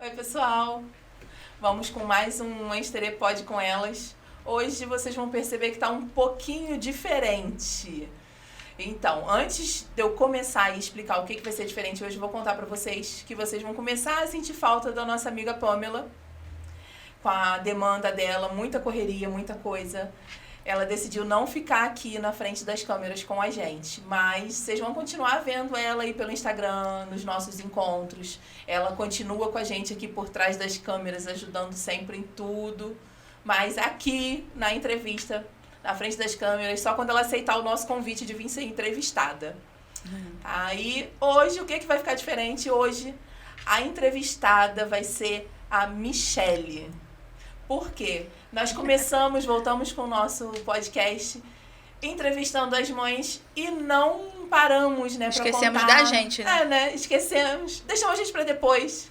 Oi, pessoal! Vamos com mais um Extere Pod com elas. Hoje vocês vão perceber que está um pouquinho diferente. Então, antes de eu começar e explicar o que vai ser diferente hoje, eu vou contar para vocês que vocês vão começar a sentir falta da nossa amiga Pamela. Com a demanda dela, muita correria, muita coisa. Ela decidiu não ficar aqui na frente das câmeras com a gente, mas vocês vão continuar vendo ela aí pelo Instagram, nos nossos encontros. Ela continua com a gente aqui por trás das câmeras, ajudando sempre em tudo. Mas aqui, na entrevista, na frente das câmeras, só quando ela aceitar o nosso convite de vir ser entrevistada. Aí, hoje, o que vai ficar diferente? Hoje, a entrevistada vai ser a Michele. Por quê? Nós voltamos com o nosso podcast, entrevistando as mães e não paramos, né, pra Esquecemos contar. da gente, né? né? Esquecemos. Deixamos a gente pra depois.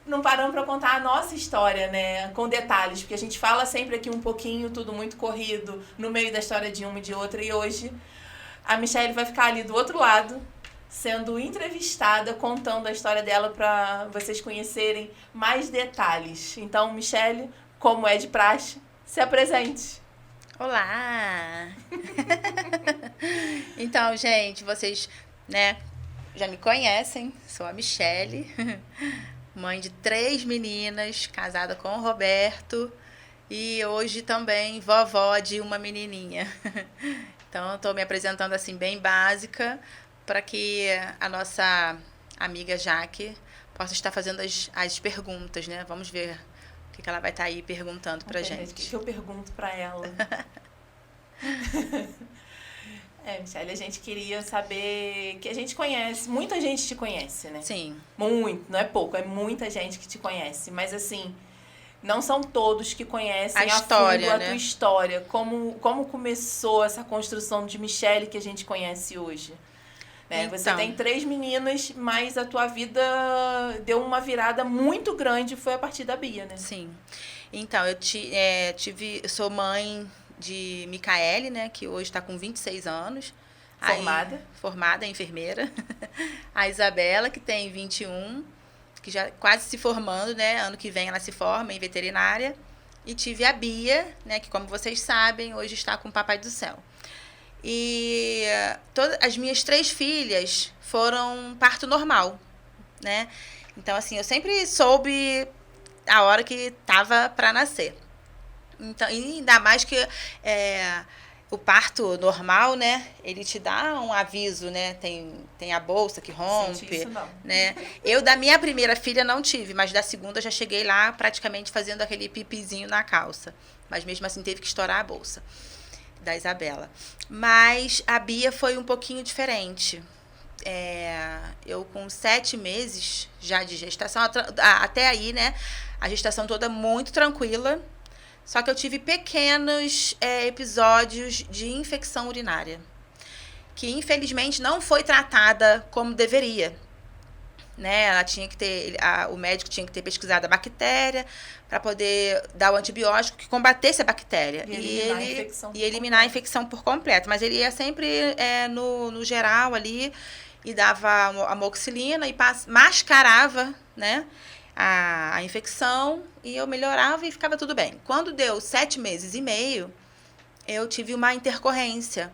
Não paramos pra contar a nossa história, né, com detalhes, porque a gente fala sempre aqui um pouquinho, tudo muito corrido, no meio da história de uma e de outra. E hoje a Michele vai ficar ali do outro lado, sendo entrevistada, contando a história dela pra vocês conhecerem mais detalhes. Então, Michele, como é de praxe, se apresente. Olá! Então, gente, vocês, né, já me conhecem. Sou a Michele, mãe de 3 meninas, casada com o Roberto e hoje também vovó de uma menininha. Então, estou me apresentando assim bem básica para que a nossa amiga Jaque possa estar fazendo as perguntas, né? Vamos ver o que ela vai estar aí perguntando pra gente. O que eu pergunto pra ela? Michele, a gente queria saber que a gente conhece, muita gente te conhece, né? Sim. Muito, não é pouco, é muita gente que te conhece, mas assim, não são todos que conhecem a história, fundo a né? tua história, como começou essa construção de Michele que a gente conhece hoje. Né? Então, você tem 3 meninas, mas a tua vida deu uma virada muito grande, foi a partir da Bia, né? Sim. Então, eu sou mãe de Micaele, né, que hoje está com 26 anos. Formada? Formada, enfermeira. A Isabela, que tem 21, que já quase se formando, né, ano que vem ela se forma em veterinária. E tive a Bia, né, que como vocês sabem, hoje está com o Papai do Céu. E todas as minhas 3 filhas foram parto normal, né? Então, assim, eu sempre soube a hora que estava para nascer. Então, e ainda mais que o parto normal, né? Ele te dá um aviso, né? Tem a bolsa que rompe, senti isso não. né? Eu da minha primeira filha não tive, mas da segunda já cheguei lá praticamente fazendo aquele pipizinho na calça. Mas mesmo assim teve que estourar a bolsa da Isabela. Mas a Bia foi um pouquinho diferente. Eu com 7 meses já de gestação, até aí, né, a gestação toda muito tranquila, só que eu tive pequenos episódios de infecção urinária, que infelizmente não foi tratada como deveria. Né? Ela tinha que ter, o médico tinha que ter pesquisado a bactéria para poder dar o antibiótico que combatesse a bactéria e eliminar a infecção por completo. Mas ele ia sempre no geral ali e dava a amoxicilina e mascarava, né, a infecção e eu melhorava e ficava tudo bem. Quando deu 7 meses e meio, eu tive uma intercorrência.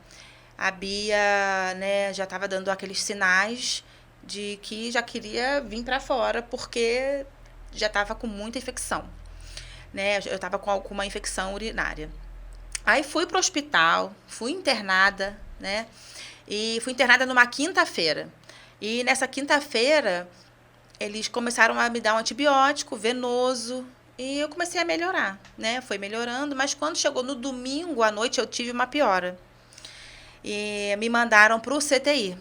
A Bia, né, já estava dando aqueles sinais de que já queria vir para fora porque já estava com muita infecção, né? Eu estava com alguma infecção urinária. Aí fui para o hospital, fui internada, né? E fui internada numa quinta-feira. E nessa quinta-feira eles começaram a me dar um antibiótico venoso e eu comecei a melhorar, né? Foi melhorando, mas quando chegou no domingo à noite eu tive uma piora. E me mandaram para o CTI.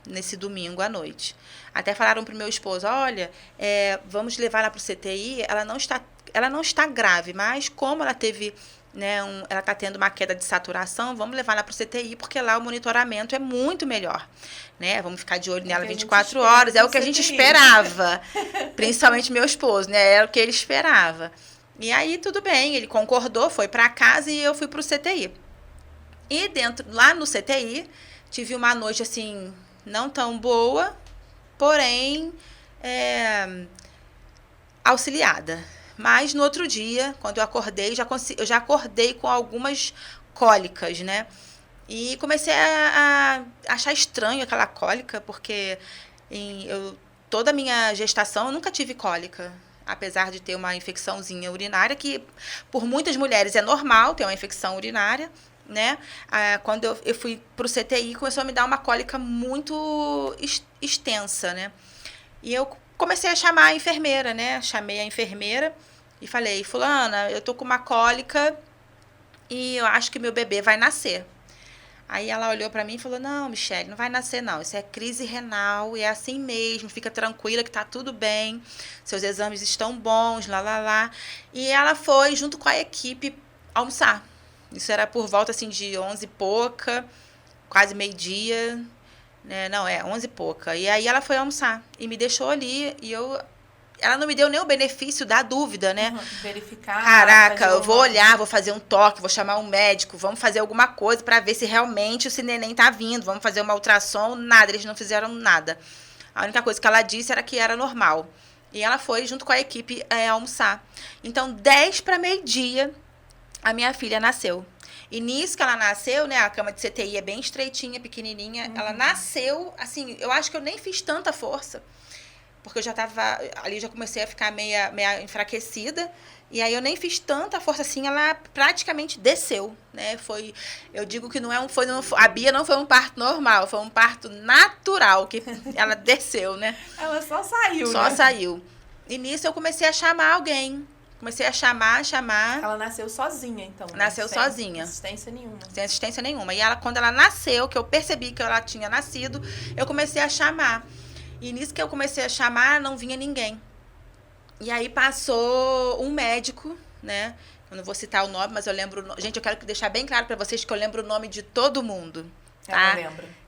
Nesse domingo à noite. Até falaram para o meu esposo, olha, vamos levar ela para o CTI, ela não está grave, mas como ela teve, né, ela está tendo uma queda de saturação, vamos levar ela para o CTI, porque lá o monitoramento é muito melhor. Né? Vamos ficar de olho nela 24 horas, é o que a gente esperava, principalmente meu esposo, né? Era o que ele esperava. E aí tudo bem, ele concordou, foi para casa e eu fui para o CTI. E lá no CTI, tive uma noite assim, não tão boa, porém auxiliada. Mas no outro dia, quando eu acordei, eu já acordei com algumas cólicas, né? E comecei a achar estranho aquela cólica, porque toda a minha gestação eu nunca tive cólica. Apesar de ter uma infecçãozinha urinária, que por muitas mulheres é normal ter uma infecção urinária, né? Quando eu fui para o CTI, começou a me dar uma cólica muito extensa, né? E eu comecei a chamar a enfermeira, né? Chamei a enfermeira e falei, fulana, eu tô com uma cólica e eu acho que meu bebê vai nascer. Aí ela olhou para mim e falou, não, Michele, não vai nascer não, isso é crise renal, e é assim mesmo, fica tranquila que tá tudo bem, seus exames estão bons, lá. E ela foi junto com a equipe almoçar. Isso era por volta assim de 11 e pouca, quase meio-dia, né? Não, 11 e pouca. E aí ela foi almoçar e me deixou ali e ela não me deu nem o benefício da dúvida, né? Verificar. Caraca, eu vou olhar, vou fazer um toque, vou chamar um médico, vamos fazer alguma coisa para ver se realmente esse neném tá vindo, vamos fazer uma ultrassom, nada, eles não fizeram nada. A única coisa que ela disse era que era normal. E ela foi junto com a equipe almoçar. Então, 10 para meio-dia, a minha filha nasceu. E nisso que ela nasceu, né, a cama de CTI é bem estreitinha, pequenininha, ela nasceu, assim, eu acho que eu nem fiz tanta força. Porque eu já tava ali, já comecei a ficar meia enfraquecida. E aí eu nem fiz tanta força assim, ela praticamente desceu, né? Eu digo que a Bia não foi um parto normal, foi um parto natural, que ela desceu, né? Ela só saiu, Só saiu. E nisso eu comecei a chamar alguém. Comecei a chamar. Ela nasceu sozinha, então. Nasceu sozinha. Sem assistência nenhuma. Sem assistência nenhuma. E quando ela nasceu, que eu percebi que ela tinha nascido, eu comecei a chamar. E nisso que eu comecei a chamar, não vinha ninguém. E aí passou um médico, né? Eu não vou citar o nome, mas eu lembro... Gente, eu quero deixar bem claro para vocês que eu lembro o nome de todo mundo, tá?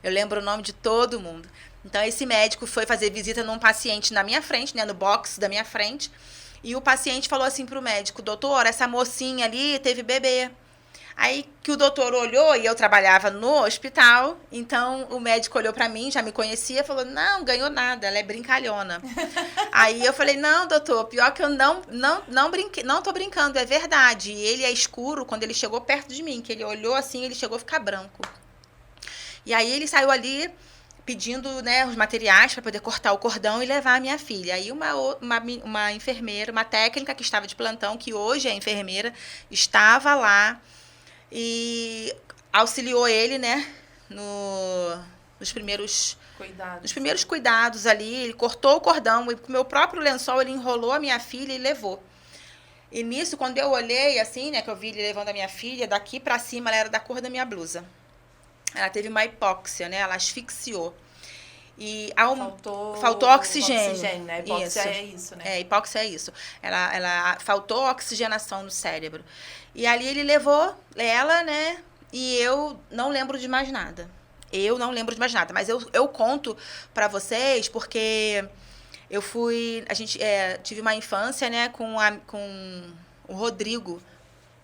Eu lembro o nome de todo mundo. Então, esse médico foi fazer visita num paciente na minha frente, né? No box da minha frente. E o paciente falou assim pro médico, doutor, essa mocinha ali teve bebê. Aí que o doutor olhou, e eu trabalhava no hospital, então o médico olhou pra mim, já me conhecia, falou, não, ganhou nada, ela é brincalhona. Aí eu falei, não, doutor, pior que eu não tô brincando, é verdade. E ele é escuro, quando ele chegou perto de mim, que ele olhou assim, ele chegou a ficar branco. E aí ele saiu ali pedindo, né, os materiais para poder cortar o cordão e levar a minha filha. Aí uma enfermeira, uma técnica que estava de plantão, que hoje é enfermeira, estava lá, e auxiliou ele, né, nos primeiros cuidados ali. Ele cortou o cordão e com o meu próprio lençol ele enrolou a minha filha e levou. E nisso, quando eu olhei assim, né, que eu vi ele levando a minha filha, daqui para cima ela era da cor da minha blusa. Ela teve uma hipóxia, né, ela asfixiou. E faltou oxigênio. Né? Hipóxia é isso, né? Hipóxia é isso. Ela faltou oxigenação no cérebro. E ali ele levou ela, né? E eu não lembro de mais nada. Mas eu conto pra vocês porque tive uma infância, né, com o Rodrigo,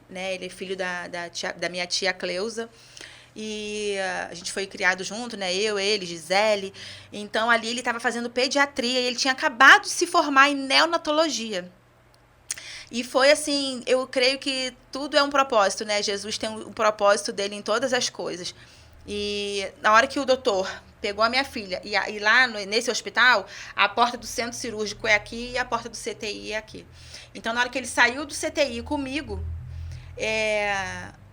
né? Ele é filho da minha tia Cleusa. E a gente foi criado junto, né? Eu, ele, Gisele. Então, ali ele estava fazendo pediatria e ele tinha acabado de se formar em neonatologia. E foi assim, eu creio que tudo é um propósito, né? Jesus tem um propósito dele em todas as coisas. E na hora que o doutor pegou a minha filha, e lá nesse hospital, a porta do centro cirúrgico é aqui e a porta do CTI é aqui. Então, na hora que ele saiu do CTI comigo,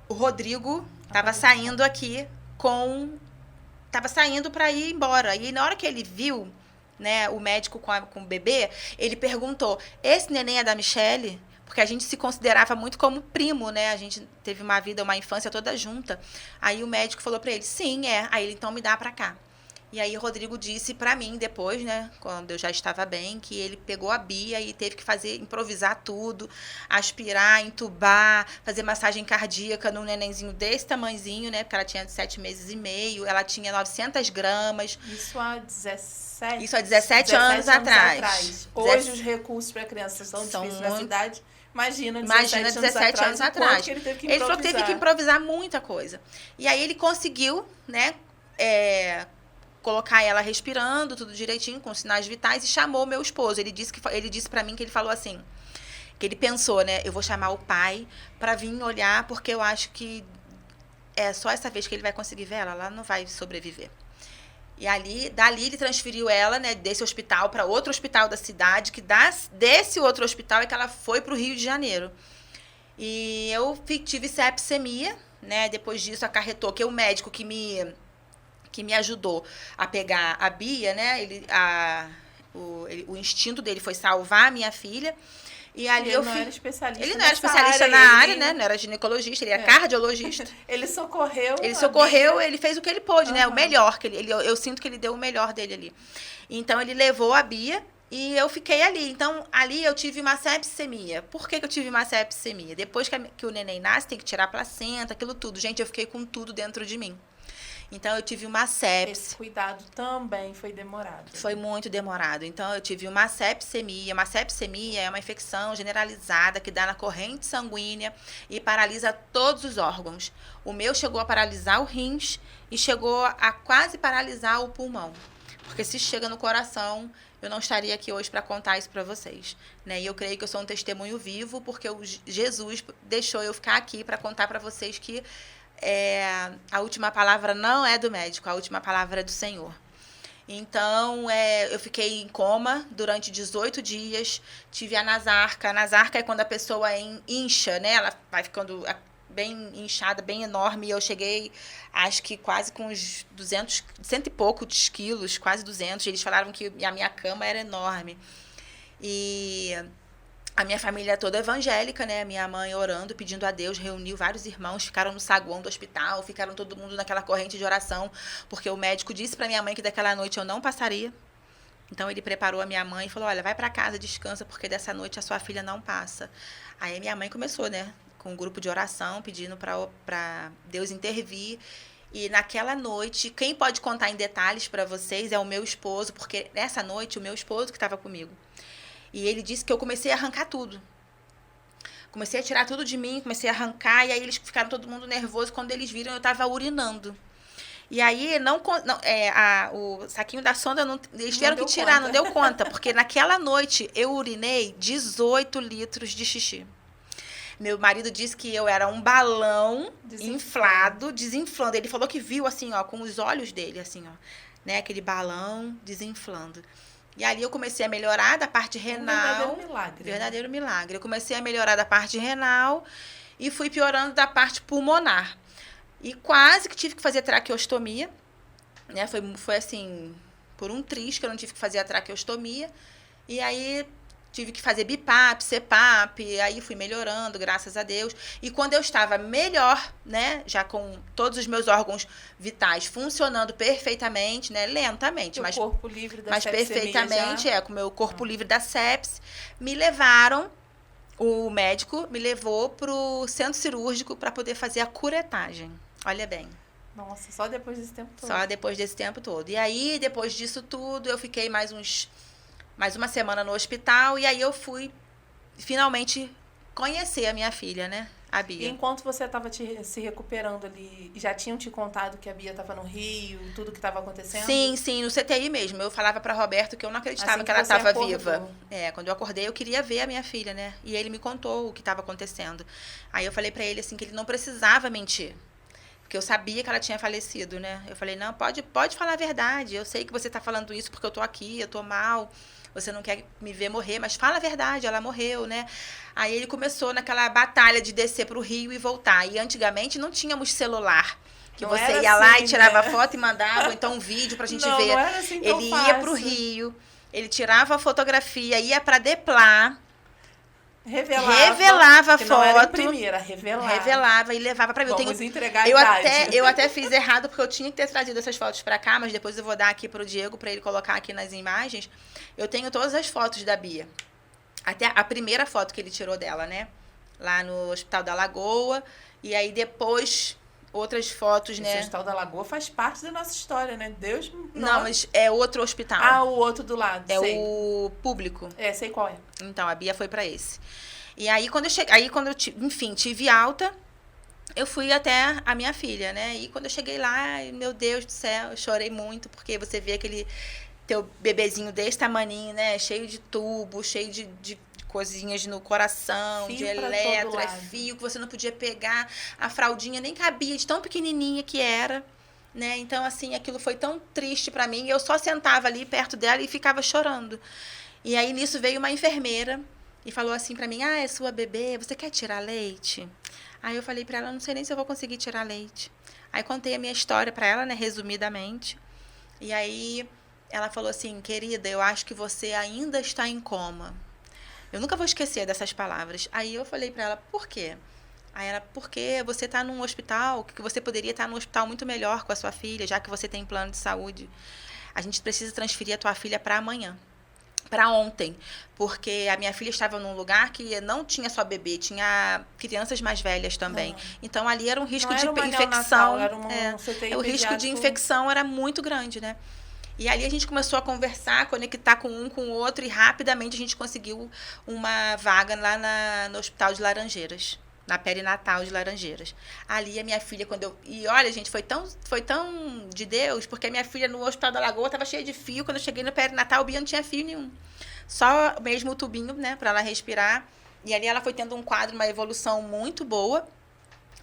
o Rodrigo estava saindo aqui Estava saindo para ir embora. E na hora que ele viu, né, o médico com o bebê, ele perguntou, esse neném é da Michele? Porque a gente se considerava muito como primo, né? A gente teve uma infância toda junta. Aí o médico falou para ele, sim, é. Aí ele, então me dá para cá. E aí o Rodrigo disse para mim depois, né, quando eu já estava bem, que ele pegou a Bia e teve que improvisar tudo, aspirar, entubar, fazer massagem cardíaca num nenenzinho desse tamanhozinho, né, porque ela tinha 7 meses e meio, ela tinha 900 gramas. Isso há 17, Isso há 17 anos atrás. Hoje os recursos para crianças são difíceis na cidade. Imagina 17 anos atrás. Ele falou que teve que improvisar muita coisa. E aí ele conseguiu, né, colocar ela respirando, tudo direitinho, com sinais vitais, e chamou meu esposo. Ele disse para mim que ele falou assim, que ele pensou, né, eu vou chamar o pai para vir olhar, porque eu acho que é só essa vez que ele vai conseguir ver ela não vai sobreviver. E dali ele transferiu ela, né, desse hospital para outro hospital da cidade, que desse outro hospital é que ela foi para o Rio de Janeiro. E eu tive sepsemia, né, depois disso acarretou que o médico que me ajudou a pegar a Bia, né, o instinto dele foi salvar a minha filha. E ali ele não era especialista. Ele não era especialista na área, né? Não era ginecologista, ele era cardiologista. Ele socorreu. Ele fez o que ele pôde, né? O melhor que eu sinto que ele deu o melhor dele ali. Então ele levou a Bia e eu fiquei ali. Então ali eu tive uma sepsemia. Por que eu tive uma sepsemia? Depois que o neném nasce, tem que tirar a placenta, aquilo tudo. Gente, eu fiquei com tudo dentro de mim. Então, eu tive uma sepse. Esse cuidado também foi demorado. Foi muito demorado. Então, eu tive uma sepsemia. Uma sepsemia é uma infecção generalizada que dá na corrente sanguínea e paralisa todos os órgãos. O meu chegou a paralisar o rins e chegou a quase paralisar o pulmão. Porque se chega no coração, eu não estaria aqui hoje para contar isso para vocês. Né? E eu creio que eu sou um testemunho vivo, porque Jesus deixou eu ficar aqui para contar para vocês que a última palavra não é do médico, a última palavra é do Senhor. Então, eu fiquei em coma durante 18 dias, tive a nasarca. A nasarca é quando a pessoa incha, né? Ela vai ficando bem inchada, bem enorme. E eu cheguei, acho que quase com uns 200, cento e poucos quilos, quase 200. Eles falaram que a minha cama era enorme. E a minha família toda evangélica, né? Minha mãe orando, pedindo a Deus, reuniu vários irmãos, ficaram no saguão do hospital, ficaram todo mundo naquela corrente de oração, porque o médico disse para minha mãe que daquela noite eu não passaria. Então ele preparou a minha mãe e falou: olha, vai para casa, descansa, porque dessa noite a sua filha não passa. Aí minha mãe começou, né? Com um grupo de oração, pedindo para Deus intervir. E naquela noite, quem pode contar em detalhes para vocês é o meu esposo, porque nessa noite o meu esposo que estava comigo. E ele disse que eu comecei a arrancar tudo. Comecei a tirar tudo de mim, comecei a arrancar, e aí eles ficaram todo mundo nervoso. Quando eles viram, eu estava urinando. E aí, o saquinho da sonda, eles tiveram que tirar, não deu conta. Porque naquela noite, eu urinei 18 litros de xixi. Meu marido disse que eu era um balão inflado, desinflando. Ele falou que viu, assim, ó, com os olhos dele, assim, ó, né? Aquele balão desinflando. E ali eu comecei a melhorar da parte renal. Verdadeiro milagre. Verdadeiro milagre. Eu comecei a melhorar da parte renal e fui piorando da parte pulmonar. E quase que tive que fazer traqueostomia. Né? Foi assim, por um triz que eu não tive que fazer a traqueostomia. E aí tive que fazer BIPAP, CPAP, aí fui melhorando, graças a Deus. E quando eu estava melhor, né, já com todos os meus órgãos vitais funcionando perfeitamente, né, lentamente, mas corpo livre da mas perfeitamente, já... com o meu corpo livre da sepse, o médico me levou pro centro cirúrgico para poder fazer a curetagem. Olha bem. Nossa, só depois desse tempo todo. Só depois desse tempo todo. E aí, depois disso tudo, eu fiquei mais uma semana no hospital, e aí eu fui finalmente conhecer a minha filha, né? A Bia. E enquanto você estava se recuperando ali, já tinham te contado que a Bia estava no Rio, tudo que estava acontecendo? Sim, no CTI mesmo. Eu falava para Roberto que eu não acreditava assim que ela estava viva. Quando eu acordei, eu queria ver a minha filha, né? E ele me contou o que estava acontecendo. Aí eu falei para ele assim que ele não precisava mentir. Porque eu sabia que ela tinha falecido, né? Eu falei: não, pode falar a verdade. Eu sei que você está falando isso porque eu tô aqui, eu tô mal. Você não quer me ver morrer, mas fala a verdade, ela morreu, né? Aí ele começou naquela batalha de descer para o Rio e voltar. E antigamente não tínhamos celular. Que você ia lá e tirava foto e mandava, ou então um vídeo pra gente ver. Não era assim tão ele fácil. Ia pro Rio, ele tirava a fotografia, ia pra Deplar. Revelava a foto. Não era imprimir, era revelar. Revelava e levava pra mim. Entregar a idade. Eu até fiz errado, porque eu tinha que ter trazido essas fotos pra cá, mas depois eu vou dar aqui pro Diego pra ele colocar aqui nas imagens. Eu tenho todas as fotos da Bia. Até a primeira foto que ele tirou dela, né? Lá no Hospital da Lagoa. E aí depois outras fotos, né? O Hospital da Lagoa faz parte da nossa história, né? Deus... Não, mas é outro hospital. Ah, o outro do lado, sei. O público. Sei qual é. Então, a Bia foi pra esse. E aí, quando eu enfim, tive alta, eu fui até a minha filha, né? E quando eu cheguei lá, meu Deus do céu, eu chorei muito, porque você vê aquele teu bebezinho desse tamaninho, né? Cheio de tubo, cheio de coisinhas no coração, Fio de pra todo eletro, lado. fio que você não podia pegar, a fraldinha nem cabia, de tão pequenininha que era, né? Então, assim, aquilo foi tão triste pra mim, eu só sentava ali perto dela e ficava chorando. E aí, nisso, veio uma enfermeira e falou assim pra mim, é sua bebê, você quer tirar leite? Aí eu falei pra ela, não sei nem se eu vou conseguir tirar leite. Aí contei a minha história pra ela, né, resumidamente. E aí ela falou assim, querida, eu acho que você ainda está em coma. Eu nunca vou esquecer dessas palavras. Aí eu falei pra ela, por quê? Aí ela, porque você está num hospital, que você poderia estar num hospital muito melhor com a sua filha, já que você tem plano de saúde. A gente precisa transferir a tua filha para amanhã. Para ontem, porque a minha filha estava num lugar que não tinha só bebê, tinha crianças mais velhas também. Então ali era um risco de infecção. Era um CTI o risco de infecção era muito grande, né? E ali a gente começou a conversar, conectar com um com o outro e rapidamente a gente conseguiu uma vaga lá no Hospital de Laranjeiras, na perinatal de Laranjeiras. Ali a minha filha, e olha, gente, foi tão de Deus, porque a minha filha no Hospital da Lagoa estava cheia de fio. Quando eu cheguei no perinatal, o Bia não tinha fio nenhum. Só mesmo o tubinho, né, para ela respirar. E ali ela foi tendo um quadro, uma evolução muito boa,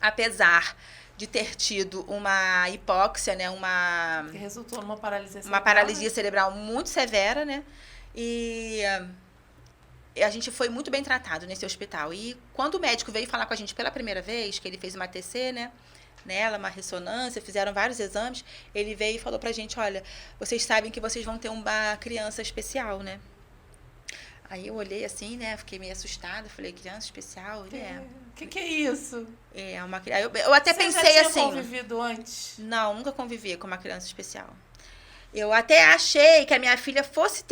apesar de ter tido uma hipóxia, né, que resultou numa paralisia cerebral. Uma paralisia cerebral muito severa, né? E a gente foi muito bem tratado nesse hospital. E quando o médico veio falar com a gente pela primeira vez, que ele fez uma TC, né? Nela, uma ressonância, fizeram vários exames, ele veio e falou pra gente, olha, vocês sabem que vocês vão ter uma criança especial, né? Aí eu olhei assim, né? Fiquei meio assustada, falei, criança especial? O que é isso? Uma criança. Eu até pensei já assim. tinha convivido antes? Não, nunca convivi com uma criança especial. Eu até achei que a minha filha fosse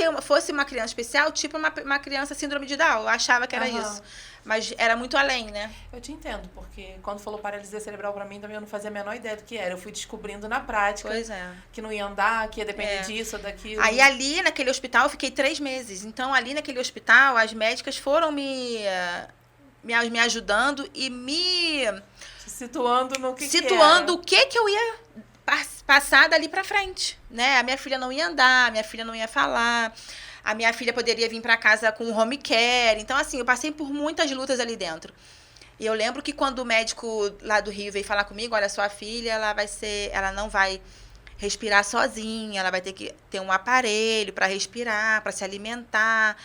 uma criança especial, tipo uma criança síndrome de Down. Eu achava que era isso. Mas era muito além, né? Eu te entendo, porque quando falou paralisia cerebral pra mim, também eu não fazia a menor ideia do que era. Eu fui descobrindo na prática que não ia andar, que ia depender disso ou daquilo. Aí ali naquele hospital eu fiquei 3 meses. Então ali naquele hospital as médicas foram me ajudando e me situando no que o que eu ia passar dali pra frente, né? A minha filha não ia andar, a minha filha não ia falar, a minha filha poderia vir pra casa com home care. Então, assim, eu passei por muitas lutas ali dentro. E eu lembro que quando o médico lá do Rio veio falar comigo, olha, sua filha, ela não vai respirar sozinha, ela vai ter que ter um aparelho para respirar, para se alimentar.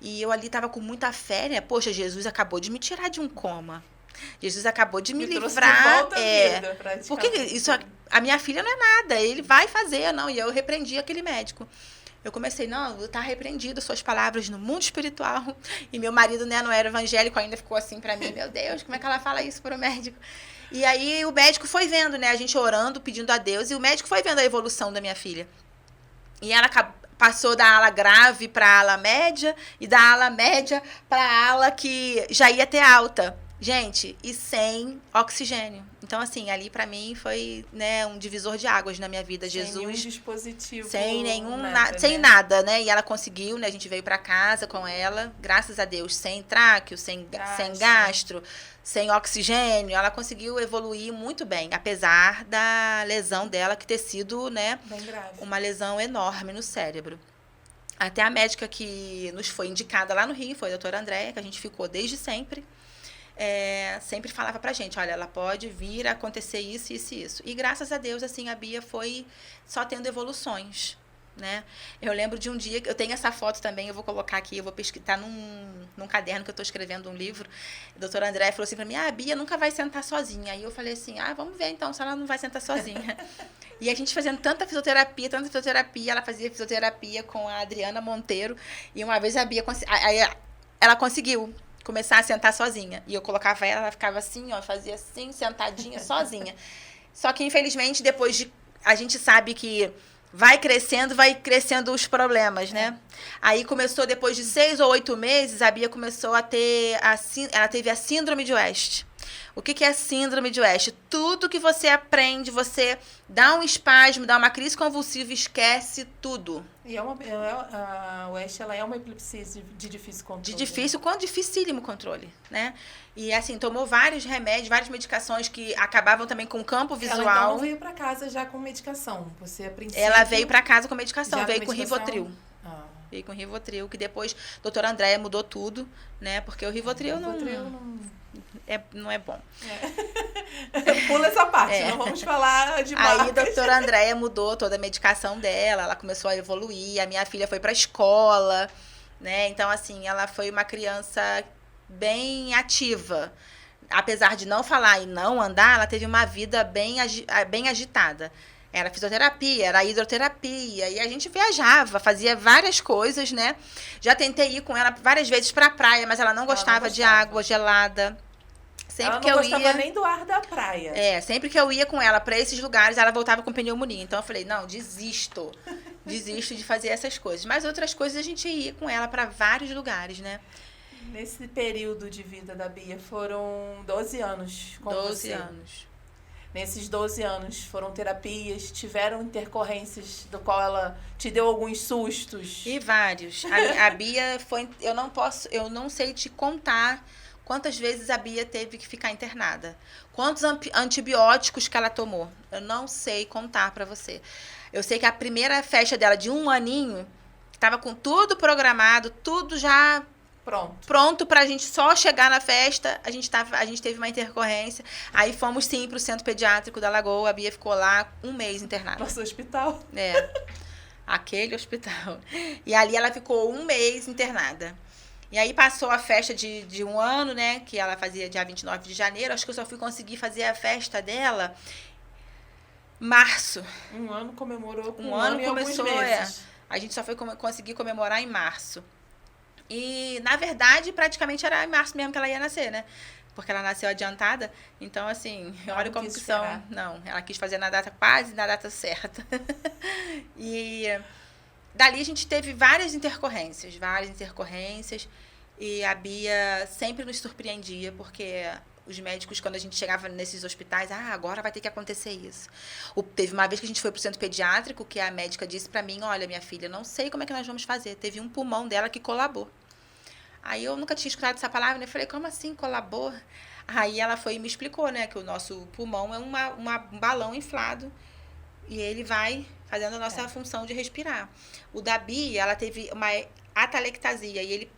E eu ali tava com muita fé, né? Poxa, Jesus acabou de me tirar de um coma. Jesus acabou de me livrar. De volta à vida, praticamente. Porque isso, a minha filha não é nada, ele vai fazer, não. E eu repreendi aquele médico. Eu comecei, não, tá repreendido suas palavras no mundo espiritual. E meu marido, né, não era evangélico, ainda ficou assim pra mim, meu Deus, como é que ela fala isso pro médico? E aí o médico foi vendo, né, a gente orando, pedindo a Deus, e o médico foi vendo a evolução da minha filha. E ela passou da ala grave pra ala média, e da ala média pra ala que já ia ter alta. Gente, e sem oxigênio. Então, assim, ali pra mim foi, né, um divisor de águas na minha vida. Sem Jesus. Nenhum dispositivo. Sem nada, né? E ela conseguiu, né? A gente veio pra casa com ela, graças a Deus, sem tráqueo, sem gastro, sem oxigênio. Ela conseguiu evoluir muito bem, apesar da lesão dela que ter sido, né, bem grave. Uma lesão enorme no cérebro. Até a médica que nos foi indicada lá no Rio, foi a doutora Andréia, que a gente ficou desde sempre. Sempre falava pra gente, olha, ela pode vir a acontecer isso, isso e isso. E graças a Deus, assim, a Bia foi só tendo evoluções, né? Eu lembro de um dia, eu tenho essa foto também, eu vou colocar aqui, eu vou pesquisar num caderno que eu tô escrevendo um livro. A doutora Andréia falou assim pra mim, a Bia nunca vai sentar sozinha. Aí eu falei assim, vamos ver então se ela não vai sentar sozinha. E a gente fazendo tanta fisioterapia, ela fazia fisioterapia com a Adriana Monteiro, e uma vez a Bia, ela conseguiu começar a sentar sozinha. E eu colocava ela ficava assim, ó, fazia assim, sentadinha, sozinha. Só que, infelizmente, a gente sabe que vai crescendo os problemas, né? Aí começou, depois de 6 ou 8 meses, a Bia começou a ter ela teve a síndrome de West. O que é síndrome de West? Tudo que você aprende, você dá um espasmo, dá uma crise convulsiva, esquece tudo. E a West, ela é uma epilepsia de difícil controle. De difícil, quanto dificílimo controle, né? E assim, tomou vários remédios, várias medicações que acabavam também com campo visual. Ela então não veio pra casa já com medicação? Você, a princípio... Ela veio pra casa com medicação, veio com medicação? Rivotril. Veio com Rivotril, que depois a doutora Andréia mudou tudo, né? Porque o Rivotril não é bom. Pula essa parte, não vamos falar de marcas. Aí a doutora Andréia mudou toda a medicação dela, ela começou a evoluir, a minha filha foi pra escola, né? Então, assim, ela foi uma criança bem ativa. Apesar de não falar e não andar, ela teve uma vida bem agitada. Era fisioterapia, era hidroterapia, e a gente viajava, fazia várias coisas, né? Já tentei ir com ela várias vezes pra praia, mas ela não gostava de água gelada. Ela não gostava nem do ar da praia. Sempre que eu ia com ela pra esses lugares, ela voltava com pneumonia. Então eu falei, não, desisto de fazer essas coisas. Mas outras coisas a gente ia com ela pra vários lugares, né? Nesse período de vida da Bia, foram 12 anos com 12 anos. Nesses 12 anos, foram terapias, tiveram intercorrências do qual ela te deu alguns sustos? E vários. A Bia foi... Eu não sei te contar quantas vezes a Bia teve que ficar internada. Quantos antibióticos que ela tomou. Eu não sei contar pra você. Eu sei que a primeira festa dela, de 1 aninho, tava com tudo programado, tudo já... Pronto pra gente só chegar na festa, a gente teve uma intercorrência. Aí fomos sim pro Centro Pediátrico da Lagoa, a Bia ficou lá 1 mês internada. Nosso hospital? Aquele hospital. E ali ela ficou 1 mês internada. E aí passou a festa de 1 ano, né, que ela fazia dia 29 de janeiro. Acho que eu só fui conseguir fazer a festa dela março. 1 ano comemorou com 1 ano começou, alguns meses. A gente só foi conseguir comemorar em março. E, na verdade, praticamente era em março mesmo que ela ia nascer, né? Porque ela nasceu adiantada. Então, assim, olha como que são. Não, ela quis fazer na data quase na data certa. E dali a gente teve várias intercorrências. E a Bia sempre nos surpreendia, porque os médicos, quando a gente chegava nesses hospitais, agora vai ter que acontecer isso. Teve uma vez que a gente foi pro centro pediátrico, que a médica disse pra mim, olha, minha filha, não sei como é que nós vamos fazer. Teve um pulmão dela que colabou. Aí eu nunca tinha escutado essa palavra, né? Eu falei, como assim colabou? Aí ela foi e me explicou, né, que o nosso pulmão é um balão inflado e ele vai fazendo a nossa função de respirar. O da Bia, ela teve uma atalectasia e ele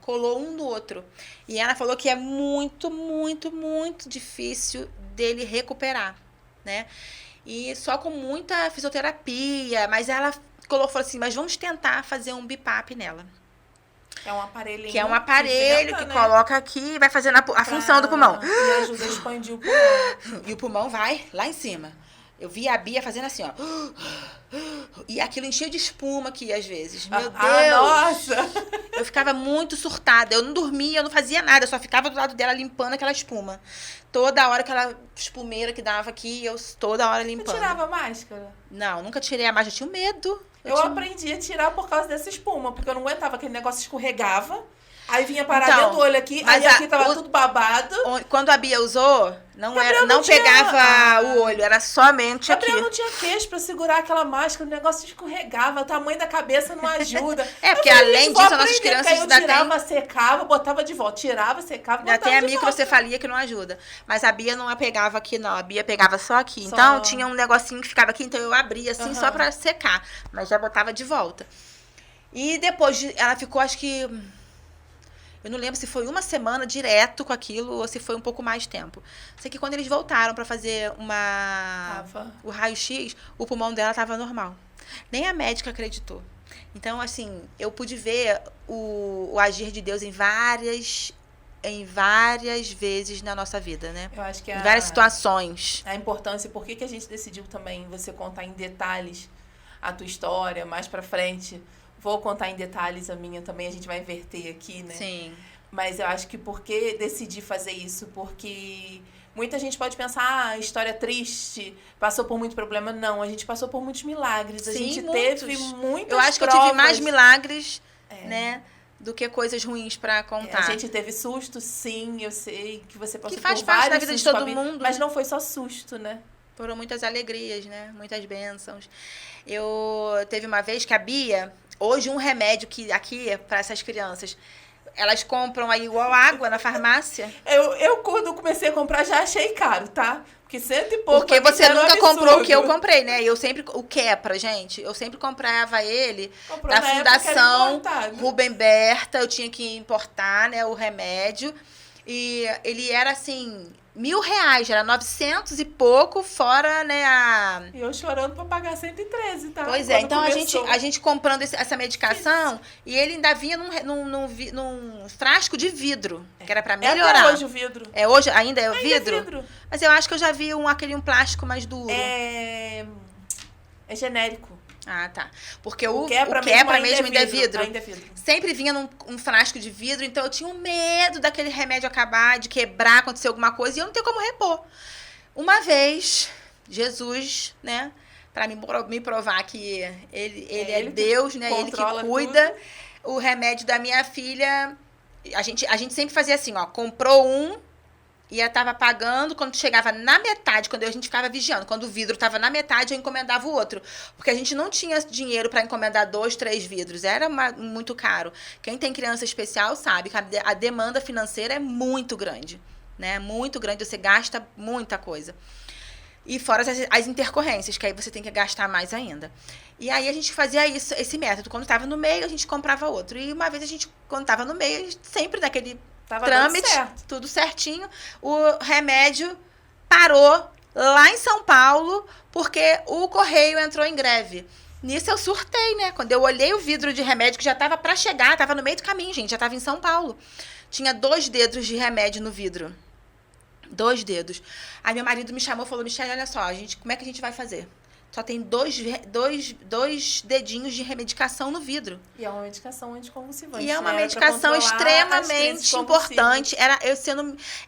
colou um no outro. E ela falou que é muito, muito, muito difícil dele recuperar, né? E só com muita fisioterapia, mas ela falou assim, mas vamos tentar fazer um BiPAP nela. É um aparelhinho. Que é um aparelho que coloca aqui e vai fazendo a função do pulmão. E ajuda a expandir o pulmão. E o pulmão vai lá em cima. Eu vi a Bia fazendo assim, ó. E aquilo enchia de espuma aqui, às vezes. Meu Deus! Nossa! Eu ficava muito surtada. Eu não dormia, eu não fazia nada. Eu só ficava do lado dela limpando aquela espuma. Toda hora, aquela espumeira que dava aqui, eu toda hora limpando. Você tirava a máscara? Não, nunca tirei a máscara. Eu tinha medo. Eu aprendi a tirar por causa dessa espuma, porque eu não aguentava, aquele negócio escorregava. Aí vinha parar dentro do olho aqui, aí aqui tava tudo babado. Quando a Bia usou, não pegava o olho, era somente aqui. Gabriel não tinha queixo pra segurar aquela máscara, o negócio escorregava, o tamanho da cabeça não ajuda. Porque além disso, as nossas crianças ainda tirava, secava, botava de volta, tirava, secava, botava de volta. Ainda tem a microcefalia que não ajuda. Mas a Bia não a pegava aqui, não. A Bia pegava só aqui. Então, tinha um negocinho que ficava aqui, então eu abria assim, só pra secar. Mas já botava de volta. E depois, ela ficou, acho que... Eu não lembro se foi 1 semana direto com aquilo ou se foi um pouco mais tempo. Sei que quando eles voltaram para fazer o raio-x, o pulmão dela estava normal. Nem a médica acreditou. Então, assim, eu pude ver o agir de Deus em várias vezes na nossa vida, né? Eu acho que em várias situações. A importância, por que a gente decidiu também você contar em detalhes a tua história mais pra frente. Vou contar em detalhes a minha também, a gente vai inverter aqui, né? Sim. Mas eu acho que por que decidi fazer isso? Porque muita gente pode pensar, história triste, passou por muito problema. Não, a gente passou por muitos milagres. A gente teve muitas Eu acho que provas. eu tive mais milagres, né? do que coisas ruins pra contar. A gente teve susto, sim, eu sei que você passou Que faz por parte da vários vida de sustos todo com a Bia, mundo. mas não foi só susto, né? Foram muitas alegrias, né? Muitas bênçãos. Teve uma vez que a Bia, hoje um remédio que aqui, para essas crianças, elas compram aí igual água na farmácia. Eu quando comecei a comprar, já achei caro, tá? Porque 100 e pouco. Porque você era um nunca absurdo. comprou o que eu comprei, né? Eu sempre. O Kepra, gente. Eu sempre comprava ele Comprou da na época que era Fundação importado. Rubem Berta. Eu tinha que importar, né? O remédio. E ele era assim. R$1.000, era 900 e pouco, fora, né, E eu chorando pra pagar 113, tá? Pois é, Quando então começou. a gente comprando essa medicação, e ele ainda vinha num frasco de vidro, que era pra melhorar. É até hoje o vidro. É hoje? Ainda é o Ainda vidro? é vidro. Mas eu acho que eu já vi aquele plástico mais duro. É genérico. Ah, tá. Porque o Quebra mesmo ainda é vidro. Ainda é vidro. Sempre vinha num frasco de vidro, então eu tinha um medo daquele remédio acabar, de quebrar, acontecer alguma coisa, e eu não ter como repor. Uma vez, Jesus, né, pra me provar que ele é Deus, né, ele que cuida, tudo. O remédio da minha filha, a gente sempre fazia assim, ó, comprou um, e eu tava pagando, quando chegava na metade, quando a gente ficava vigiando, quando o vidro tava na metade, eu encomendava o outro. Porque a gente não tinha dinheiro para encomendar 2, 3 vidros, era muito caro. Quem tem criança especial sabe que a demanda financeira é muito grande, né? Muito grande, você gasta muita coisa. E fora as intercorrências, que aí você tem que gastar mais ainda. E aí a gente fazia esse método. Quando estava no meio, a gente comprava outro. E uma vez quando estava no meio, a gente sempre daquele tava trâmite, tudo certinho, o remédio parou lá em São Paulo, porque o correio entrou em greve. Nisso eu surtei, né? Quando eu olhei o vidro de remédio, que já estava para chegar, estava no meio do caminho, gente, já estava em São Paulo. Tinha 2 dedos de remédio no vidro. 2 dedos. Aí meu marido me chamou e falou, Michele, olha só, como é que a gente vai fazer? Só tem 2 dedinhos de remedicação no vidro. E é uma medicação anticonvulsivante. E é uma medicação extremamente importante.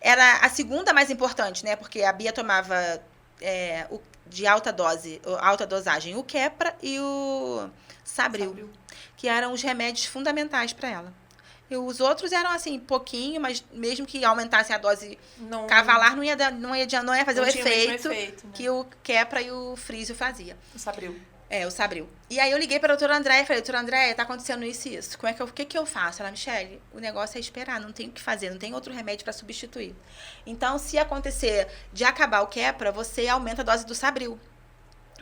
Era a segunda mais importante, né? Porque a Bia tomava de alta dosagem, o Kepra e o Sabril, que eram os remédios fundamentais para ela. E os outros eram assim, pouquinho, mas mesmo que aumentasse a dose cavalar, não ia fazer o efeito né? Que o Kepra e o Frísio fazia. O Sabril. O Sabril. E aí eu liguei para a doutora Andréia e falei, doutora Andréia, tá acontecendo isso e isso. O que eu faço? Ela, Michele, o negócio é esperar, não tem o que fazer, não tem outro remédio para substituir. Então, se acontecer de acabar o Kepra, você aumenta a dose do Sabril.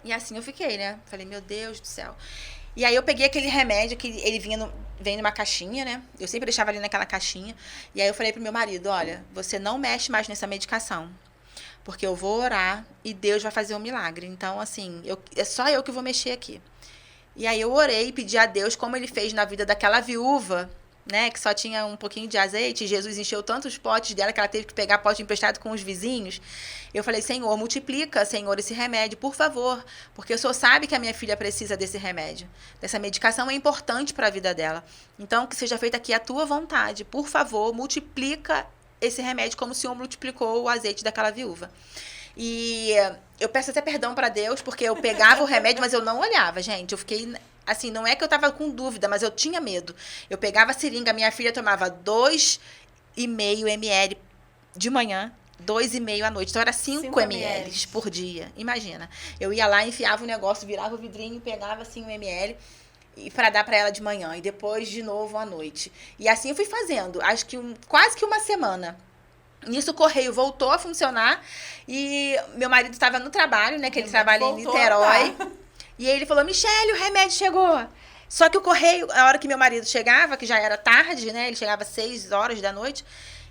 E assim eu fiquei, né? Falei, meu Deus do céu. E aí eu peguei aquele remédio que ele vem numa caixinha, né? Eu sempre deixava ali naquela caixinha. E aí eu falei pro meu marido, olha, você não mexe mais nessa medicação. Porque eu vou orar e Deus vai fazer um milagre. Então, assim, é só eu que vou mexer aqui. E aí eu orei e pedi a Deus, como ele fez na vida daquela viúva, né? Que só tinha um pouquinho de azeite. E Jesus encheu tantos potes dela que ela teve que pegar pote emprestado com os vizinhos. Eu falei, Senhor, multiplica, Senhor, esse remédio, por favor. Porque o Senhor sabe que a minha filha precisa desse remédio. Dessa medicação é importante para a vida dela. Então, que seja feita aqui a tua vontade. Por favor, multiplica esse remédio como o Senhor multiplicou o azeite daquela viúva. E eu peço até perdão para Deus, porque eu pegava o remédio, mas eu não olhava, gente. Eu fiquei, assim, não é que eu tava com dúvida, mas eu tinha medo. Eu pegava a seringa, minha filha tomava 2,5 ml de manhã, 2,5 à noite. Então, era 5 ml por dia. Imagina. Eu ia lá, enfiava o negócio, virava o vidrinho, pegava assim 1 ml e para dar para ela de manhã. E depois, de novo, à noite. E assim eu fui fazendo. Acho que quase que uma semana. Nisso o correio voltou a funcionar. E meu marido estava no trabalho, né? Que ele trabalha em Niterói. E ele falou, Michele, o remédio chegou. Só que o correio, a hora que meu marido chegava, que já era tarde, né? Ele chegava às 6 horas da noite.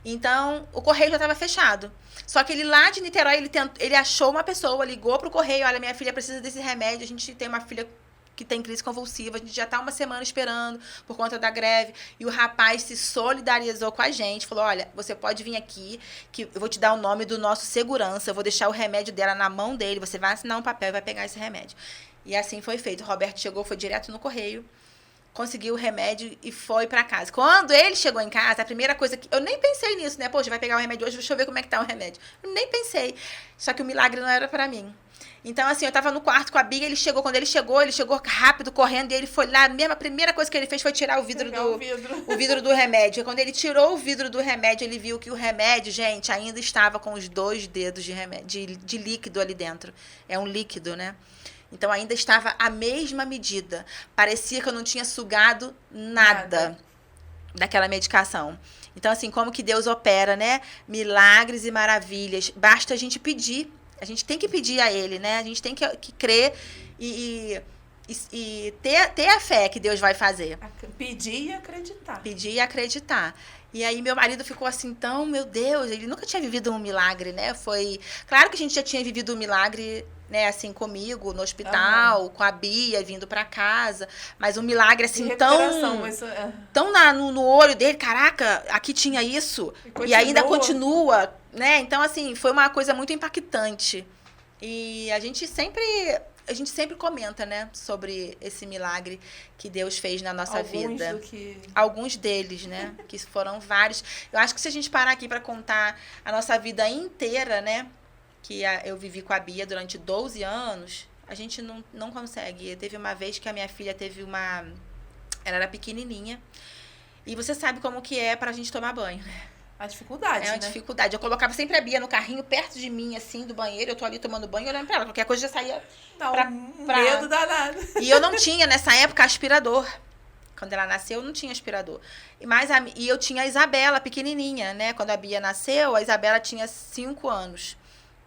Então, o correio já estava fechado. Só que ele lá de Niterói, ele achou uma pessoa, ligou pro correio, olha, minha filha precisa desse remédio, a gente tem uma filha que tem crise convulsiva, a gente já tá uma semana esperando por conta da greve. E o rapaz se solidarizou com a gente, falou, olha, você pode vir aqui, que eu vou te dar o nome do nosso segurança, eu vou deixar o remédio dela na mão dele, você vai assinar um papel e vai pegar esse remédio. E assim foi feito. O Roberto chegou, foi direto no correio, conseguiu o remédio e foi pra casa. Quando ele chegou em casa, a primeira coisa que... Eu nem pensei nisso, né? Poxa, vai pegar o remédio hoje, deixa eu ver como é que tá o remédio. Eu nem pensei. Só que o milagre não era pra mim. Então, assim, eu tava no quarto com a Bia, quando ele chegou rápido, correndo, e ele foi lá, a primeira coisa que ele fez foi tirar o vidro o vidro do remédio. E quando ele tirou o vidro do remédio, ele viu que o remédio, gente, ainda estava com os 2 dedos de remédio, de líquido ali dentro. É um líquido, né? Então, ainda estava a mesma medida. Parecia que eu não tinha sugado nada daquela medicação. Então, assim, como que Deus opera, né? Milagres e maravilhas. Basta a gente pedir. A gente tem que pedir a Ele, né? A gente tem que crer e ter a fé que Deus vai fazer. Pedir e acreditar. Pedir e acreditar. E aí meu marido ficou assim, então, meu Deus, ele nunca tinha vivido um milagre, né? Claro que a gente já tinha vivido um milagre, né, assim, comigo, no hospital, com a Bia, vindo pra casa. Mas um milagre, assim, tão no olho dele, caraca, aqui tinha isso. E ainda continua, né? Então, assim, foi uma coisa muito impactante. E a gente sempre comenta, né, sobre esse milagre que Deus fez na nossa vida. Alguns deles, né, que foram vários. Eu acho que se a gente parar aqui para contar a nossa vida inteira, né, que eu vivi com a Bia durante 12 anos, a gente não consegue. Teve uma vez que a minha filha ela era pequenininha, e você sabe como que é pra gente tomar banho, né? A dificuldade, uma dificuldade. Eu colocava sempre a Bia no carrinho, perto de mim, assim, do banheiro. Eu tô ali tomando banho, olhando pra ela. Qualquer coisa já saía medo danado. E eu não tinha, nessa época, aspirador. Quando ela nasceu, eu não tinha aspirador. E eu tinha a Isabela, pequenininha, né? Quando a Bia nasceu, a Isabela tinha 5 anos.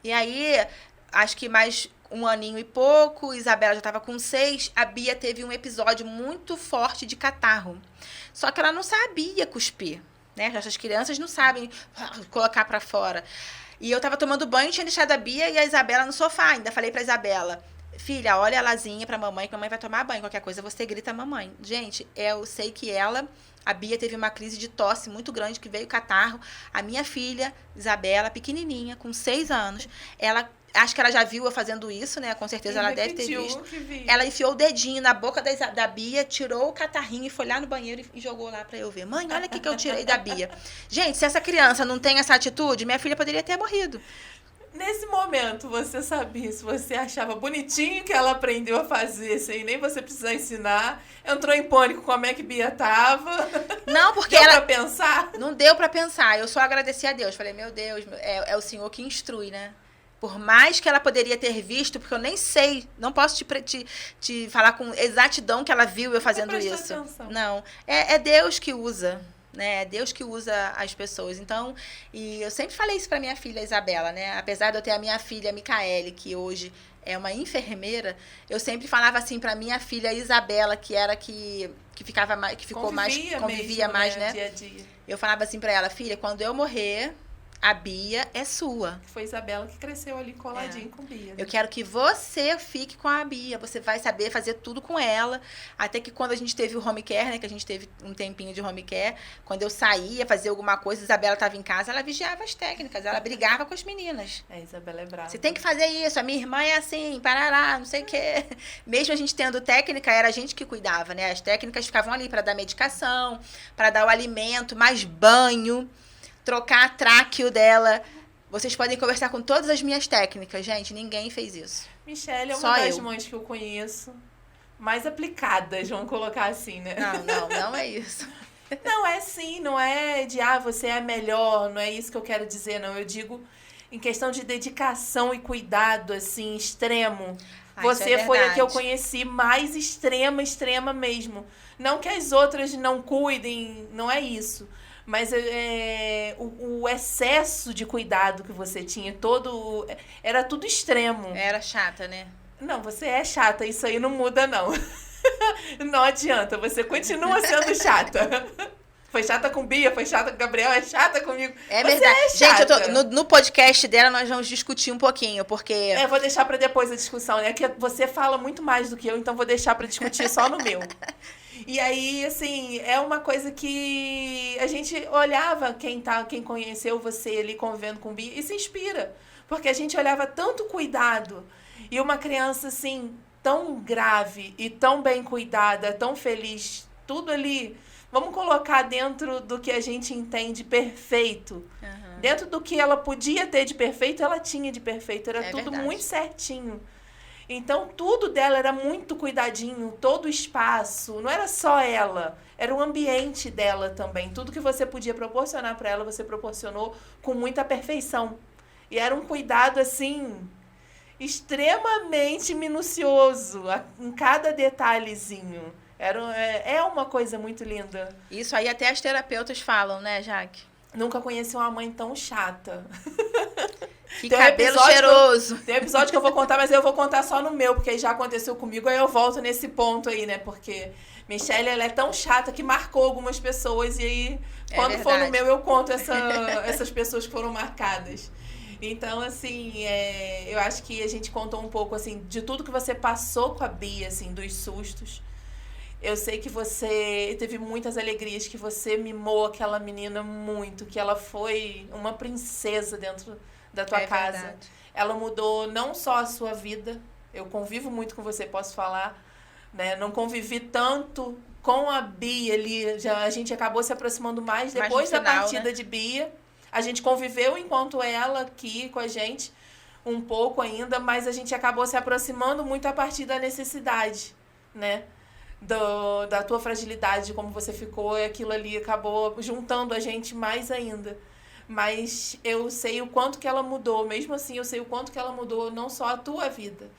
E aí, acho que mais 1 aninho e pouco, Isabela já estava com 6. A Bia teve um episódio muito forte de catarro. Só que ela não sabia cuspir. Né? Essas crianças não sabem colocar pra fora. E eu tava tomando banho, tinha deixado a Bia e a Isabela no sofá. Ainda falei pra Isabela, filha, olha a Lazinha pra mamãe, que a mamãe vai tomar banho. Qualquer coisa você grita a mamãe. Gente, eu sei que a Bia teve uma crise de tosse muito grande, que veio catarro. A minha filha, Isabela, pequenininha, com 6 anos, acho que ela já viu eu fazendo isso, né? Com certeza ela deve ter visto. Ela enfiou o dedinho na boca da Bia, tirou o catarrinho e foi lá no banheiro e jogou lá pra eu ver. Mãe, olha o que eu tirei da Bia. Gente, se essa criança não tem essa atitude, minha filha poderia ter morrido. Nesse momento, você sabia, se você achava bonitinho que ela aprendeu a fazer, sem nem você precisar ensinar, entrou em pânico como é que Bia tava? Não, porque deu pra pensar? Não deu pra pensar, eu só agradeci a Deus. Falei, meu Deus, é o Senhor que instrui, né? Por mais que ela poderia ter visto, porque eu nem sei, não posso te falar com exatidão que ela viu eu fazendo isso. Atenção. Não, é Deus que usa, né? É Deus que usa as pessoas. Então, e eu sempre falei isso pra minha filha Isabela, né? Apesar de eu ter a minha filha Micaele, que hoje é uma enfermeira, eu sempre falava assim pra minha filha Isabela, que era que convivia mais, né? Dia a dia. Eu falava assim pra ela, filha, quando eu morrer, a Bia é sua. Foi a Isabela que cresceu ali coladinho com Bia. Né? Eu quero que você fique com a Bia. Você vai saber fazer tudo com ela. Até que quando a gente teve o home care, né? Que a gente teve um tempinho de home care. Quando eu saía fazer alguma coisa, a Isabela estava em casa, ela vigiava as técnicas. Ela brigava com as meninas. A Isabela é brava. Você tem que fazer isso. A minha irmã é assim, parará, não sei o quê. Mesmo a gente tendo técnica, era a gente que cuidava, né? As técnicas ficavam ali para dar medicação, para dar o alimento, mais banho, trocar a tráqueo dela. Vocês podem conversar com todas as minhas técnicas, gente. Ninguém fez isso. Michelle é uma das mães que eu conheço mais aplicadas, vamos colocar assim, né? Não é isso. Não é sim, não é de, você é melhor, não é isso que eu quero dizer, não. Eu digo em questão de dedicação e cuidado, assim, extremo. Você foi a que eu conheci mais extrema mesmo. Não que as outras não cuidem, não é isso. Mas o excesso de cuidado que você tinha, era tudo extremo. Era chata, né? Não, você é chata, isso aí não muda, não. Não adianta, você continua sendo chata. Foi chata com Bia, foi chata com Gabriel, é chata comigo. É verdade. Gente, no podcast dela nós vamos discutir um pouquinho, porque... vou deixar pra depois a discussão, né? Que você fala muito mais do que eu, então vou deixar pra discutir só no meu. E aí, assim, é uma coisa que a gente olhava, quem conheceu você ali convivendo com Bia, e se inspira. Porque a gente olhava tanto cuidado. E uma criança, assim, tão grave e tão bem cuidada, tão feliz, tudo ali, vamos colocar dentro do que a gente entende perfeito. Uhum. Dentro do que ela podia ter de perfeito, ela tinha de perfeito. Era tudo verdade. Muito certinho. Então, tudo dela era muito cuidadinho, todo o espaço. Não era só ela, era o ambiente dela também. Tudo que você podia proporcionar para ela, você proporcionou com muita perfeição. E era um cuidado, assim, extremamente minucioso, em cada detalhezinho. É uma coisa muito linda. Isso aí até as terapeutas falam, né, Jaque? Nunca conheci uma mãe tão chata. Que cabelo cheiroso. Tem um episódio que eu vou contar, mas eu vou contar só no meu, porque já aconteceu comigo, aí eu volto nesse ponto aí, né? Porque Michelle, ela é tão chata que marcou algumas pessoas, e aí, quando for no meu, eu conto essas pessoas que foram marcadas. Então, assim, eu acho que a gente contou um pouco, assim, de tudo que você passou com a Bia, assim, dos sustos. Eu sei que você teve muitas alegrias, que você mimou aquela menina muito, que ela foi uma princesa dentro da tua casa. Verdade. Ela mudou não só a sua vida, eu convivo muito com você, posso falar, né? Não convivi tanto com a Bia ali, a gente acabou se aproximando mais depois da partida, né, de Bia. A gente conviveu enquanto ela aqui com a gente, um pouco ainda, mas a gente acabou se aproximando muito a partir da necessidade, né? Da tua fragilidade, de como você ficou, e aquilo ali acabou juntando a gente mais ainda. Mas eu sei o quanto que ela mudou, mesmo assim eu sei o quanto que ela mudou, não só a tua vida.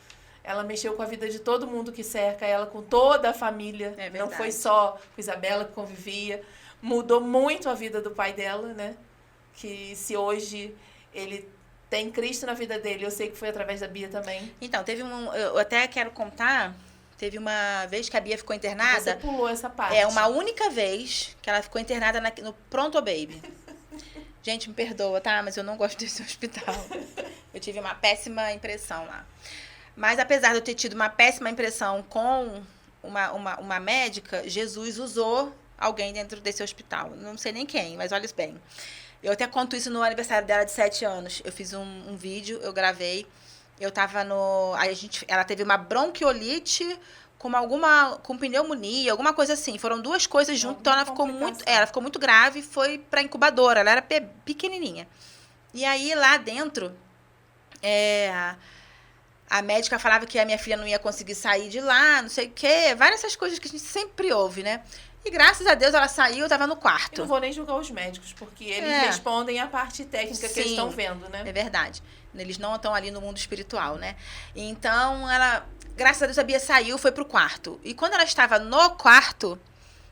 Ela mexeu com a vida de todo mundo que cerca ela, com toda a família. Não foi só com Isabela que convivia. Mudou muito a vida do pai dela, né? Que se hoje ele tem Cristo na vida dele, eu sei que foi através da Bia também. Então, eu até quero contar, teve uma vez que a Bia ficou internada. Você pulou essa parte. Uma única vez que ela ficou internada no Pronto Baby. Gente, me perdoa, tá? Mas eu não gosto desse hospital. Eu tive uma péssima impressão lá. Mas apesar de eu ter tido uma péssima impressão com uma médica, Jesus usou alguém dentro desse hospital. Não sei nem quem, mas olha bem. Eu até conto isso no aniversário dela de 7 anos. Eu fiz um vídeo, eu gravei. Eu tava ela teve uma bronquiolite com pneumonia, alguma coisa assim. Foram duas coisas juntas, então ela ficou muito grave e foi pra incubadora. Ela era pequenininha. E aí, lá dentro, a médica falava que a minha filha não ia conseguir sair de lá, não sei o quê. Várias essas coisas que a gente sempre ouve, né? E graças a Deus ela saiu, eu tava no quarto. Eu não vou nem julgar os médicos, porque eles respondem a parte técnica que eles estão vendo, né? É verdade. Eles não estão ali no mundo espiritual, né? Então, graças a Deus, a Bia saiu, foi pro quarto. E quando ela estava no quarto,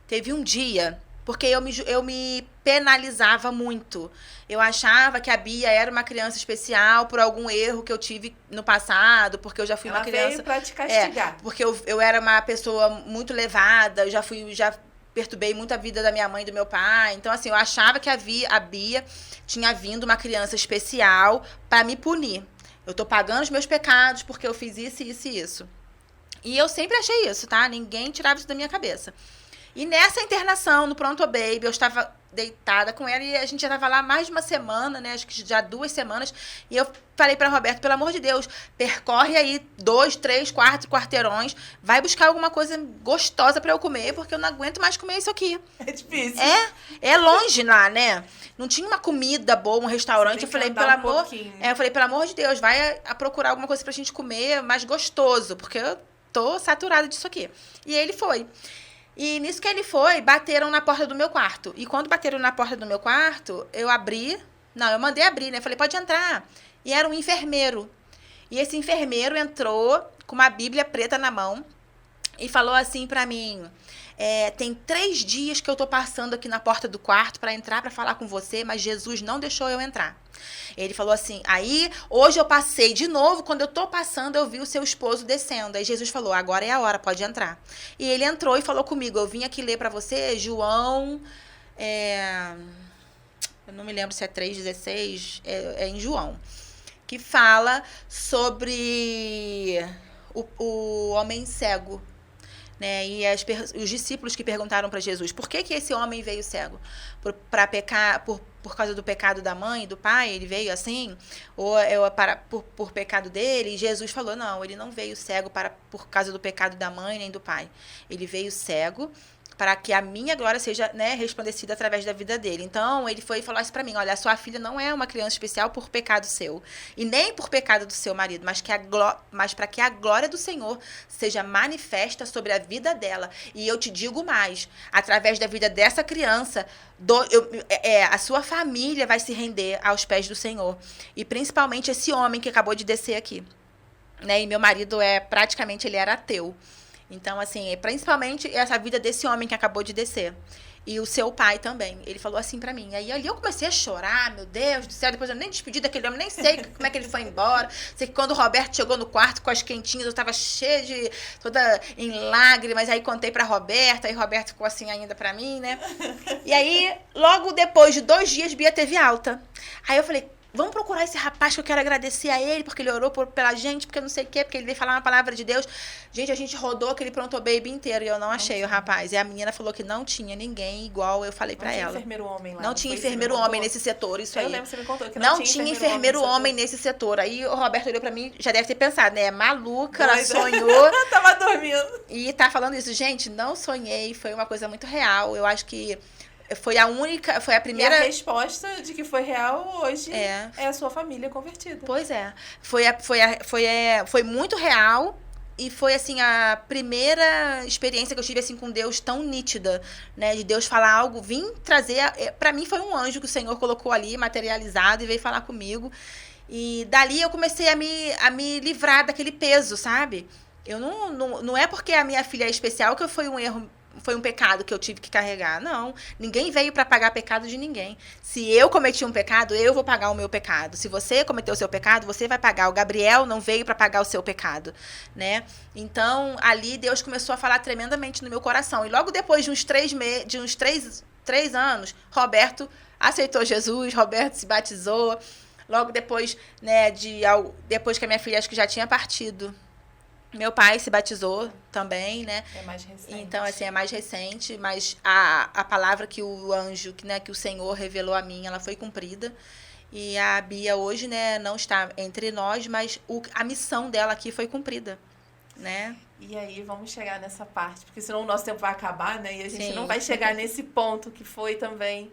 teve um dia, porque eu me penalizava muito. Eu achava que a Bia era uma criança especial por algum erro que eu tive no passado, porque eu já fui uma criança... Ela veio pra te castigar. Porque eu era uma pessoa muito levada, eu já perturbei muito a vida da minha mãe e do meu pai. Então, assim, eu achava que a Bia tinha vindo uma criança especial para me punir. Eu tô pagando os meus pecados porque eu fiz isso, isso e isso. E eu sempre achei isso, tá? Ninguém tirava isso da minha cabeça. E nessa internação, no Pronto Baby, eu estava deitada com ela e a gente já estava lá mais de uma semana, né? Acho que já 2 semanas. E eu falei para Roberto, pelo amor de Deus, percorre aí 2, 3, 4 quarteirões, vai buscar alguma coisa gostosa para eu comer, porque eu não aguento mais comer isso aqui. É difícil. É longe lá, né? Não tinha uma comida boa, um restaurante. Eu falei, pelo amor de Deus, vai procurar alguma coisa pra gente comer mais gostoso, porque eu tô saturada disso aqui. E ele foi. E nisso que ele foi, bateram na porta do meu quarto. E quando bateram na porta do meu quarto, eu mandei abrir, né? Falei, pode entrar. E era um enfermeiro. E esse enfermeiro entrou com uma Bíblia preta na mão e falou assim pra mim, tem 3 dias que eu tô passando aqui na porta do quarto pra entrar pra falar com você, mas Jesus não deixou eu entrar. Ele falou assim, aí hoje eu passei de novo, quando eu tô passando eu vi o seu esposo descendo. Aí Jesus falou, agora é a hora, pode entrar. E ele entrou e falou comigo, eu vim aqui ler pra você, João, eu não me lembro se é 3,16, é em João, que fala sobre o homem cego. Né? E os discípulos que perguntaram para Jesus, por que esse homem veio cego? Para pecar, por causa do pecado da mãe e do pai, ele veio assim? Ou por pecado dele? E Jesus falou, não, ele não veio cego por causa do pecado da mãe nem do pai. Ele veio cego para que a minha glória seja, né, resplandecida através da vida dele. Então, ele foi e falou isso para mim, olha, a sua filha não é uma criança especial por pecado seu, e nem por pecado do seu marido, mas para que a glória do Senhor seja manifesta sobre a vida dela. E eu te digo mais, através da vida dessa criança, a sua família vai se render aos pés do Senhor. E principalmente esse homem que acabou de descer aqui. Né? E meu marido ele era ateu. Então, assim, principalmente essa vida desse homem que acabou de descer. E o seu pai também. Ele falou assim pra mim. Aí ali eu comecei a chorar, meu Deus do céu. Depois eu nem despedi daquele homem, nem sei como é que ele foi embora. Sei que quando o Roberto chegou no quarto com as quentinhas, eu tava cheia toda em lágrimas. Aí contei pra Roberta, aí Roberto ficou assim ainda pra mim, né? E aí, logo depois de 2 dias, Bia teve alta. Aí eu falei, vamos procurar esse rapaz que eu quero agradecer a ele, porque ele orou pela gente, porque não sei o quê, porque ele veio falar uma palavra de Deus. Gente, a gente rodou aquele Pronto Baby inteiro e eu não achei o rapaz. E a menina falou que não tinha ninguém igual eu falei pra ela. Não tinha enfermeiro homem lá. Não tinha enfermeiro homem nesse setor, isso aí. Eu lembro que você me contou que não tinha enfermeiro homem nesse setor. Aí o Roberto olhou pra mim, já deve ter pensado, né? Maluca, ela sonhou. Tava dormindo. E tá falando isso. Gente, não sonhei, foi uma coisa muito real. Eu acho que foi a primeira... E a resposta de que foi real hoje é a sua família convertida. Pois é. Foi muito real e foi, assim, a primeira experiência que eu tive, assim, com Deus tão nítida, né? De Deus falar algo, vim trazer... Pra mim foi um anjo que o Senhor colocou ali, materializado, e veio falar comigo. E dali eu comecei a me livrar daquele peso, sabe? Eu não é porque a minha filha é especial que foi um erro... Foi um pecado que eu tive que carregar. Não. Ninguém veio para pagar pecado de ninguém. Se eu cometi um pecado, eu vou pagar o meu pecado. Se você cometeu o seu pecado, você vai pagar. O Gabriel não veio para pagar o seu pecado, né? Então, ali Deus começou a falar tremendamente no meu coração. E logo depois de uns 3 anos, Roberto aceitou Jesus, Roberto se batizou. Logo depois, né, depois que a minha filha acho que já tinha partido, meu pai se batizou também, né? É mais recente. Então, assim, é mais recente, mas a palavra que o anjo, né, que o Senhor revelou a mim, ela foi cumprida. E a Bia hoje, né, não está entre nós, mas a missão dela aqui foi cumprida, né? E aí, vamos chegar nessa parte, porque senão o nosso tempo vai acabar, né? E a gente Sim. não vai chegar nesse ponto que foi também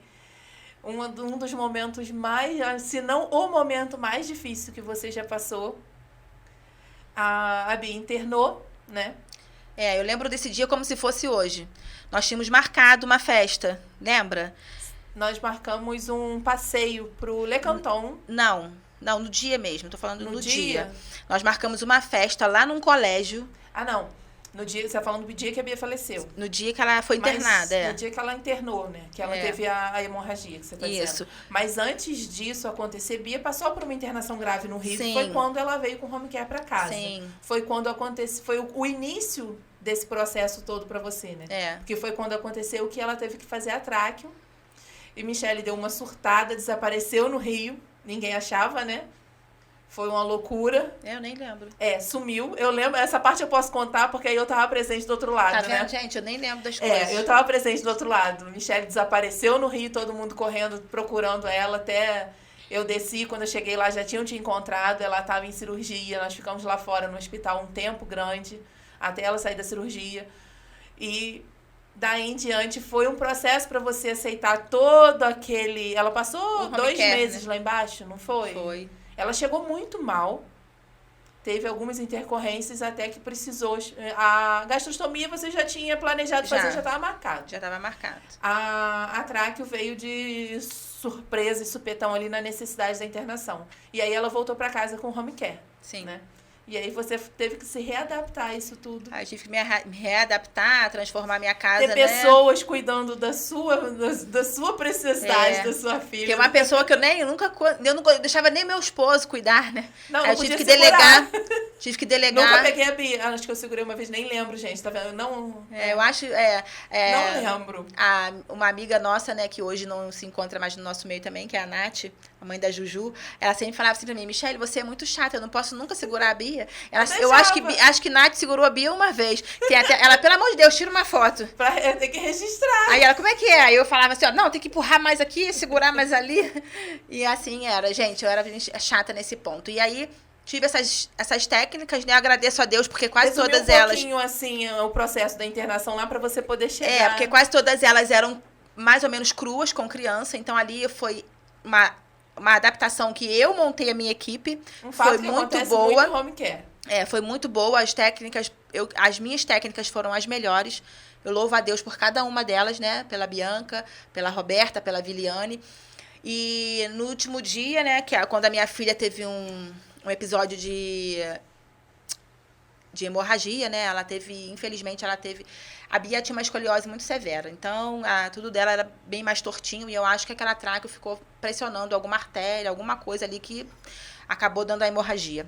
um dos momentos mais, se não o momento mais difícil que você já passou. A Bia internou, né? Eu lembro desse dia como se fosse hoje. Nós tínhamos marcado uma festa, lembra? Nós marcamos um passeio pro Le Canton. Não, no dia mesmo, tô falando no dia. Nós marcamos uma festa lá num colégio. Ah, não. No dia, você tá falando do dia que a Bia faleceu. No dia que ela foi internada, No dia que ela internou, né? Que ela teve a hemorragia, que você tá dizendo. Isso. Mas antes disso acontecer, Bia passou por uma internação grave no Rio. Sim. Foi quando ela veio com o home care pra casa. Sim. Foi quando aconteceu, foi o início desse processo todo pra você, né? Porque foi quando aconteceu que ela teve que fazer a tráqueo. E Michele deu uma surtada, desapareceu no Rio. Ninguém achava, né? Foi uma loucura. Eu nem lembro. Sumiu. Eu lembro, essa parte eu posso contar, porque aí eu tava presente do outro lado, tá vendo, né? gente? Eu nem lembro das coisas. Eu tava presente do outro lado. Michele desapareceu no Rio, todo mundo correndo, procurando ela, até eu desci, quando eu cheguei lá, já tinham te encontrado, ela tava em cirurgia, nós ficamos lá fora no hospital um tempo grande, até ela sair da cirurgia. E daí em diante foi um processo para você aceitar todo aquele... Ela passou 2 meses, né, lá embaixo, não foi? Foi. Ela chegou muito mal, teve algumas intercorrências até que precisou... A gastrostomia você já tinha planejado fazer, já estava marcado. Já estava marcado. A tráqueo veio de surpresa e supetão ali na necessidade da internação. E aí ela voltou para casa com home care. Sim. Né? E aí você teve que se readaptar a isso tudo. Aí eu tive que me readaptar, transformar minha casa, ter pessoas cuidando da sua preciosidade, da sua filha. Que é uma pessoa que eu não deixava nem meu esposo cuidar, né? Não, aí não eu tive que segurar. Tive que delegar. Nunca peguei a Bia. Acho que eu segurei uma vez, nem lembro, gente. Tá vendo? Não. Eu acho. Não lembro. Uma amiga nossa, né, que hoje não se encontra mais no noso meio também, que é a Nath, a mãe da Juju, ela sempre falava assim pra mim: Michele, você é muito chata, eu não posso nunca segurar a Bia. Eu acho que Nath segurou a Bia uma vez. Ela, pelo amor de Deus, tira uma foto. Eu tenho que registrar. Aí ela, como é que é? Aí eu falava assim, não, tem que empurrar mais aqui, segurar mais ali. E assim era, gente, eu era chata nesse ponto. E aí tive essas técnicas, né? Agradeço a Deus, porque quase Resumir todas um elas... pouquinho, assim, o processo da internação lá para você poder chegar. porque quase todas elas eram mais ou menos cruas com criança, então ali foi uma adaptação que eu montei a minha equipe. Um fato foi que muito acontece boa. muito em home care. Foi muito boa. As técnicas, as minhas técnicas foram as melhores. Eu louvo a Deus por cada uma delas, né? Pela Bianca, pela Roberta, pela Viliane. E no último dia, né? Que quando a minha filha teve um episódio de hemorragia, né? Infelizmente, ela teve... A Bia tinha uma escoliose muito severa, então tudo dela era bem mais tortinho, e eu acho que aquela tráqueo ficou pressionando alguma artéria, alguma coisa ali que acabou dando a hemorragia.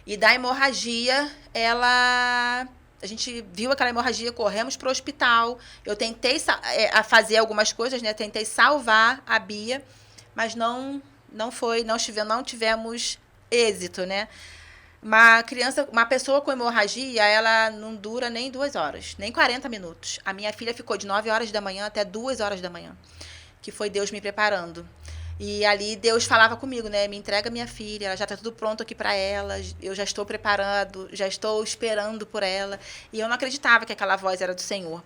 E da hemorragia, a gente viu aquela hemorragia, corremos para o hospital. Eu tentei fazer algumas coisas, né? Tentei salvar a Bia, mas não tivemos êxito, né? Uma pessoa com hemorragia, ela não dura nem 2 horas, nem 40 minutos. A minha filha ficou de 9 horas da manhã até 2 horas da manhã, que foi Deus me preparando. E ali Deus falava comigo, né? Me entrega minha filha, ela já está tudo pronto aqui para ela, eu já estou preparando, já estou esperando por ela. E eu não acreditava que aquela voz era do Senhor.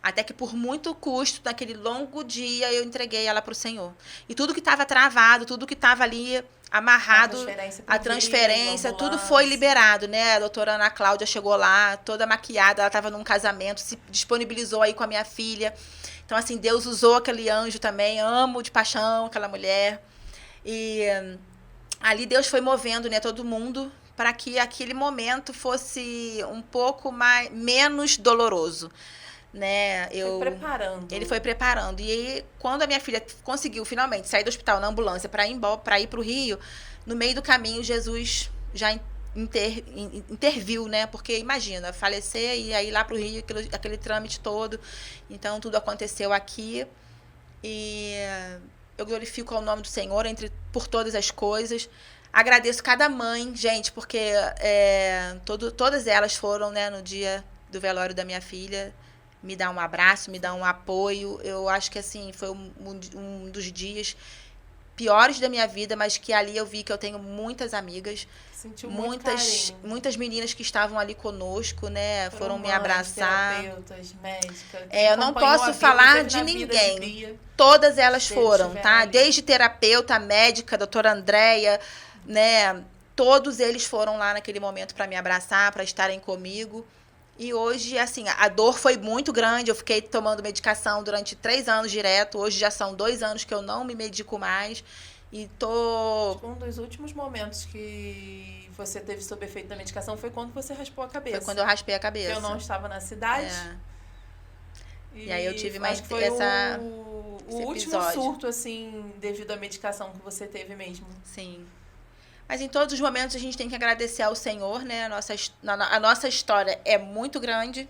Até que por muito custo, naquele longo dia, eu entreguei ela para o Senhor. E tudo que estava travado, tudo que estava ali amarrado, a transferência, tudo foi liberado, né? A doutora Ana Cláudia chegou lá, toda maquiada, ela estava num casamento, se disponibilizou aí com a minha filha. Então, assim, Deus usou aquele anjo também, amo de paixão aquela mulher. E ali Deus foi movendo, né, todo mundo para que aquele momento fosse um pouco menos doloroso. Né? Ele foi preparando. E aí, quando a minha filha conseguiu finalmente sair do hospital na ambulância para ir para o Rio, no meio do caminho, Jesus já interviu, né? Porque imagina, falecer e aí lá para o Rio, aquele trâmite todo. Então, tudo aconteceu aqui. E eu glorifico ao nome do Senhor por todas as coisas. Agradeço cada mãe, gente, porque todas elas foram, né, no dia do velório da minha filha, me dar um abraço, me dar um apoio. Eu acho que, assim, foi um dos dias piores da minha vida, mas que ali eu vi que eu tenho muitas amigas. Sentiu muitas meninas que estavam ali conosco, né? Foram me abraçar. Terapeutas, médicas. Eu não posso falar de ninguém. Todas elas foram, tá? Ali. Desde terapeuta, médica, doutora Andréia, né? Todos eles foram lá naquele momento para me abraçar, para estarem comigo. E hoje, assim, a dor foi muito grande. Eu fiquei tomando medicação durante 3 anos direto. Hoje já são 2 anos que eu não me medico mais. E Um dos últimos momentos que você teve sob efeito da medicação foi quando você raspou a cabeça. Foi quando eu raspei a cabeça. Eu não estava na cidade. E aí eu tive mais o último surto, assim, devido à medicação que você teve mesmo. Sim. Mas em todos os momentos a gente tem que agradecer ao Senhor, né? A nossa história é muito grande.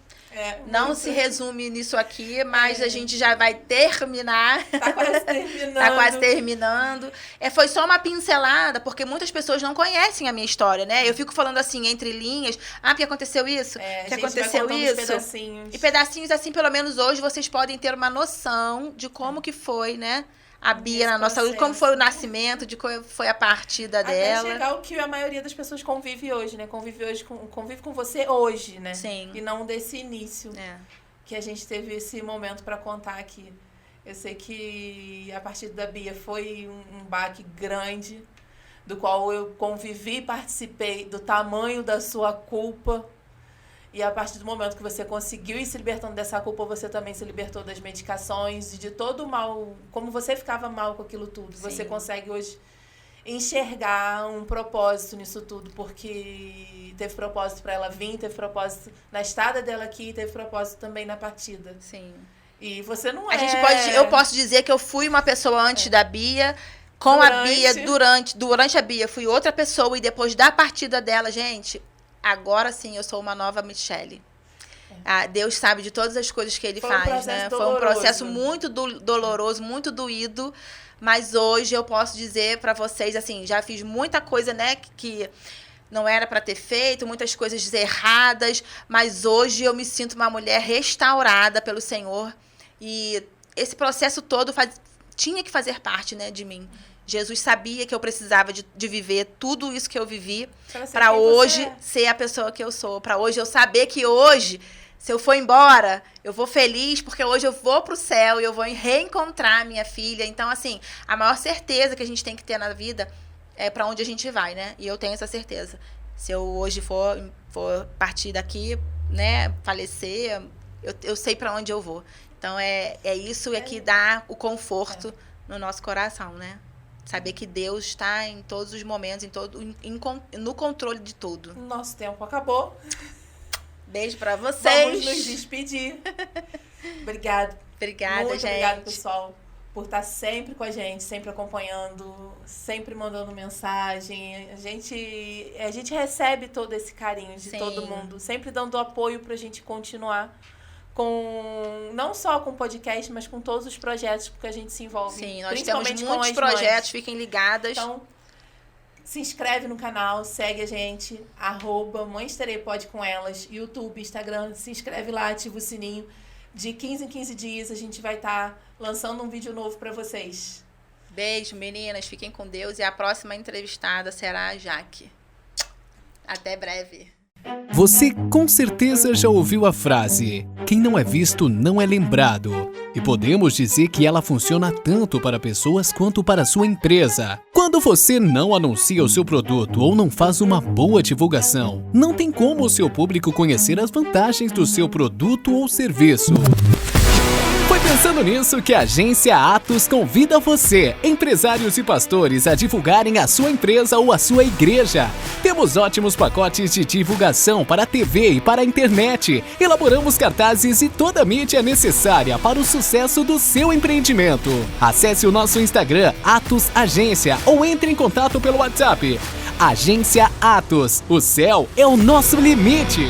Não se resume nisso aqui, mas a gente já vai terminar. Tá quase terminando. Tá quase terminando. Foi só uma pincelada, porque muitas pessoas não conhecem a minha história, né? Eu fico falando assim, entre linhas. Porque aconteceu isso? Que aconteceu isso? Pedacinhos. E pedacinhos, assim, pelo menos hoje, vocês podem ter uma noção de como que foi, né? A Bia na nossa saúde, como foi o nascimento, de como foi a partida dela. Até chegar o que a maioria das pessoas convive hoje, né? Convive com você hoje, né? Sim. E não desse início. Que a gente teve esse momento para contar aqui. Eu sei que a partida da Bia foi um baque grande, do qual eu convivi e participei, do tamanho da sua culpa. E a partir do momento que você conseguiu ir se libertando dessa culpa, você também se libertou das medicações e de todo o mal, como você ficava mal com aquilo tudo. Sim. Você consegue hoje enxergar um propósito nisso tudo, porque teve propósito para ela vir, teve propósito na estada dela aqui, teve propósito também na partida. Sim. E você não eu posso dizer que eu fui uma pessoa antes da Bia, a Bia, durante a Bia, fui outra pessoa, e depois da partida dela, gente... Agora sim, eu sou uma nova Michele. Deus sabe de todas as coisas que Ele faz, né? Foi um processo muito doloroso, muito doído. Mas hoje eu posso dizer para vocês, assim, já fiz muita coisa, né, que não era para ter feito, muitas coisas erradas. Mas hoje eu me sinto uma mulher restaurada pelo Senhor. E esse processo todo tinha que fazer parte, né, de mim. Jesus sabia que eu precisava de viver tudo isso que eu vivi Pra ser para quem hoje você é. ser a pessoa que eu sou. Para hoje eu saber que hoje, se eu for embora, eu vou feliz, porque hoje eu vou pro céu e eu vou reencontrar a minha filha. Então, assim, a maior certeza que a gente tem que ter na vida é para onde a gente vai, né? E eu tenho essa certeza. Se eu hoje for partir daqui, né, falecer, eu sei para onde eu vou. Então, é isso que dá o conforto no nosso coração, né? Saber que Deus está em todos os momentos, no controle de tudo. Nosso tempo acabou. Beijo pra vocês. Vamos nos despedir. Obrigada. Obrigada, Muito gente. obrigada, pessoal, por estar sempre com a gente, sempre acompanhando, sempre mandando mensagem. A gente recebe todo esse carinho de todo mundo, sempre dando apoio pra gente continuar não só com o podcast, mas com todos os projetos que a gente se envolve. Sim, nós principalmente temos muitos com as projetos, mães. fiquem ligadas. Então, se inscreve no canal, segue a gente, @Mães Terei Pode com Elas, YouTube, Instagram, se inscreve lá, ativa o sininho. De 15 em 15 dias a gente vai estar lançando um vídeo novo para vocês. Beijo, meninas, fiquem com Deus e a próxima entrevistada será a Jaque. Até breve. Você com certeza já ouviu a frase: quem não é visto não é lembrado. E podemos dizer que ela funciona tanto para pessoas quanto para sua empresa. Quando você não anuncia o seu produto ou não faz uma boa divulgação, não tem como o seu público conhecer as vantagens do seu produto ou serviço. Foi pensando nisso que a Agência Atos convida você, empresários e pastores, a divulgarem a sua empresa ou a sua igreja. Temos ótimos pacotes de divulgação para a TV e para a internet. Elaboramos cartazes e toda a mídia necessária para o sucesso do seu empreendimento. Acesse o nosso Instagram, Atos Agência, ou entre em contato pelo WhatsApp. Agência Atos, o céu é o nosso limite.